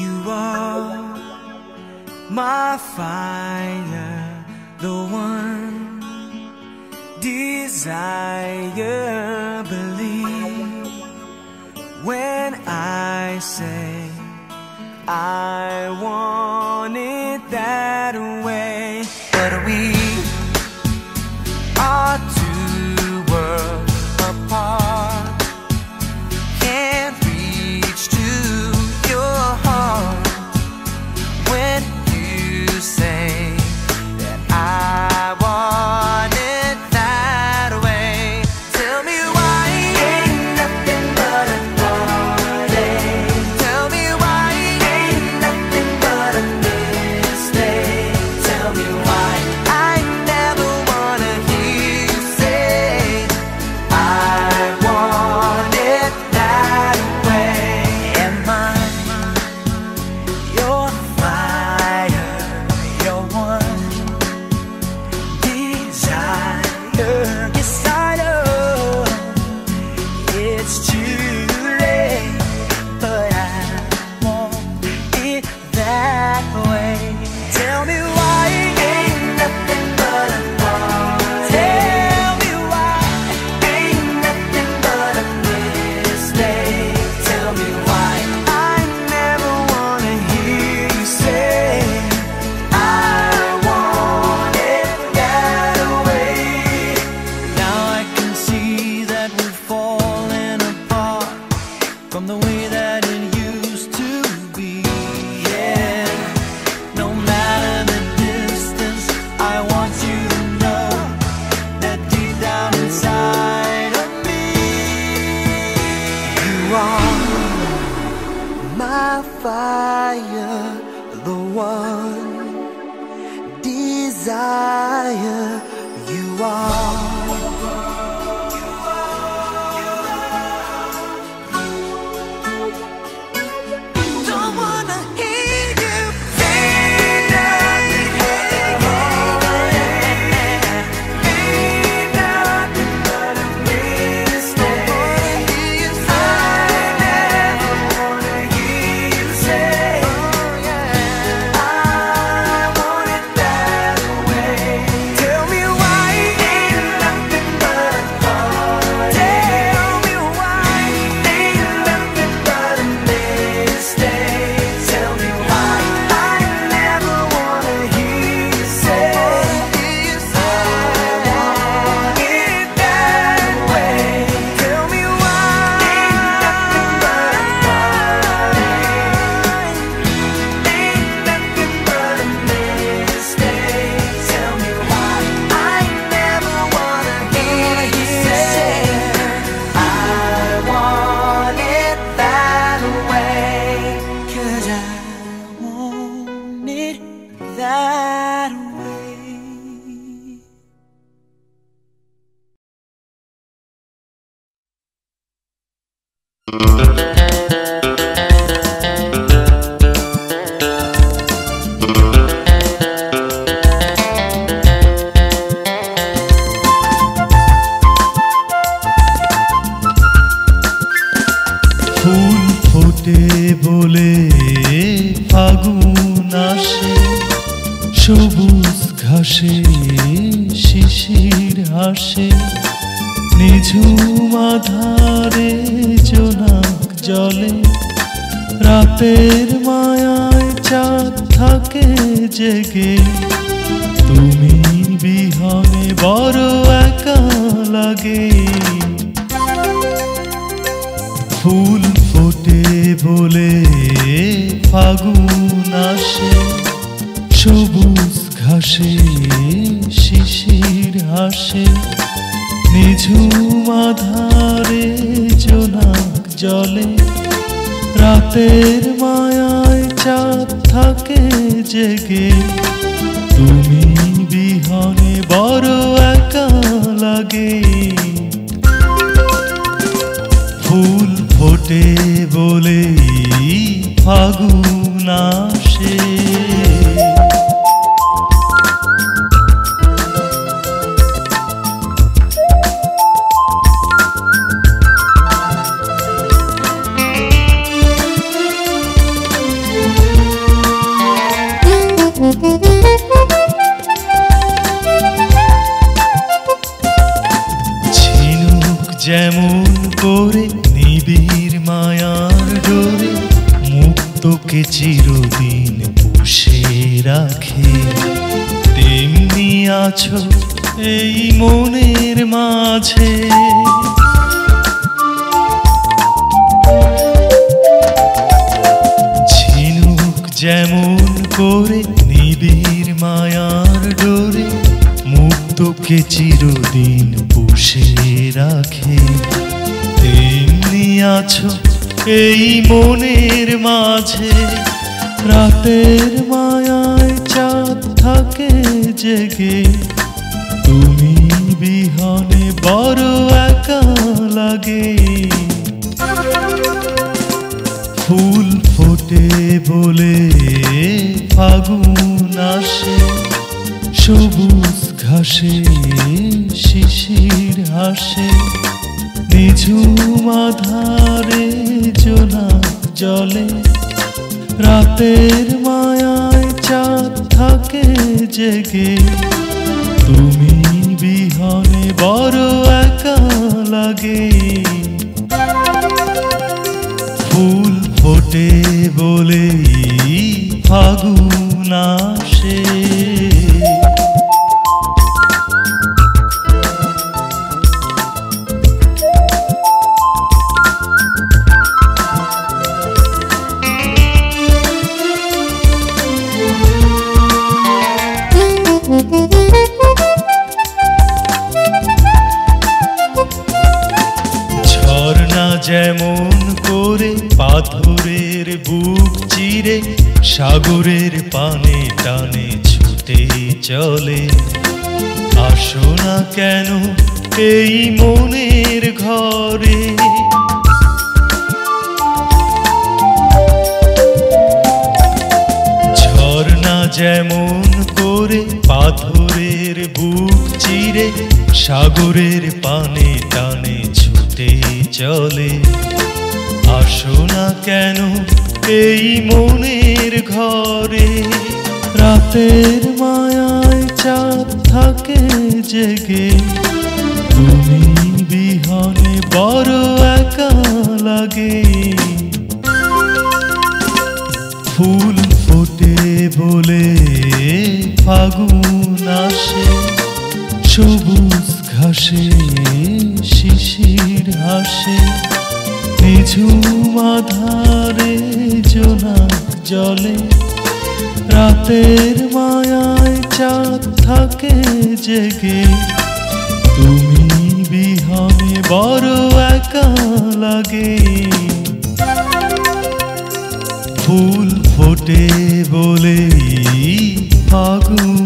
You are my fire, the one desire. Believe when I say I want it that way. But we are two worlds apart, can't reach to your heart when you say that I want it that way. Tell me why ain't nothing but a heartache. Tell me why ain't nothing but a mistake. Tell me why I never wanna hear you say I want it that way. Am I your fire, your one desire? Yes, I know it's too late, but I want it that way. Tell me why ain't nothing but a heartache. Tell me why ain't nothing but a mistake. Tell me why I never wanna hear you say I want it that way. Now I can see that we're falling apart from the way that it used to be. Yeah, no matter the distance, I want you to know that deep down inside of me, you are my fire, the one desire. You are. Don't wanna hear you say nothing. Ain't nothing but a mistake. I never wanna hear you say I want it that way. Tell me why ain't nothing but a heartache. Tell me why ain't nothing but a mistake. Tell me why I never wanna hear you say I want it that way. Tell me why ain't nothing but a heartache. Ain't nothing but a mistake. Tell me why I never wanna hear you say I want it that way. 'Cause I want it that way. ফুল ফোটে বলে ফাগুন আসে, সবুজ ঘাসে শিশির হাসে, নিঝুম আধারে জোনাক জলে, রাতের মায়ায় চাঁদ থাকে জেগে, তুমি বিহনে বড় একা লাগে। ফুল ফোটে বলে ফাগুন আসে, সবুজ ঘাসে শিশির হাসে, নিঝুম আধারে জোনাক জলে, রাতের মায়ায় চাঁদ থাকে জেগে, তুমি বিহনে বড় একা লাগে। ফুল ফোটে বলে ফাগুন আসে। তোকে চিরদিন পুষে রাখে, তেমনি আছো এই মনের মাঝে। ঝিনুক যেমন করে নিবিড় মায়ার ডোরে, মুক্তকে চিরদিন পুষে রাখে, তেমনি আছো এই মনের মাঝে। রাতের মায়ায় চাঁদ থাকে জেগে, তুমি বিহনে বড় একা লাগে। ফুল ফোটে বলে ফাগুন আসে, সবুজ ঘাসে শিশির হাসে, নিঝুম আধারে জোনাক জলে। রাতের মায়ায় চাঁদ থাকে জেগে, তুমি বিহনে বড় একা লাগে। ফুল ফোটে বলে ফাগুন আসে। ঝর্ণা যেমন করে পাথরের বুক চিরে, সাগরের পানে টানে ছুটে চলে। আসো না কেন এই মনের ঘরে, ঝর্ণা যেমন করে পাথরের বুক চিরে, সাগরের পানে টানে ছুটে চলে। আসো না কেন এই মনের ঘরে, রাতের মায়ায় চাঁদ থাকে জেগে, তুমি বিহনে বড় একা লাগে। ফুল ফোটে বলে ফাগুন আসে, সবুজ ঘাসে শিশির হাসে, নিঝুম আধারে জোনাক জলে। রাতের মায়ায় চাঁদ থাকে জেগে, তুমি বিহনে বড় একা লাগে। ফুল ফোটে বলে ফাগুন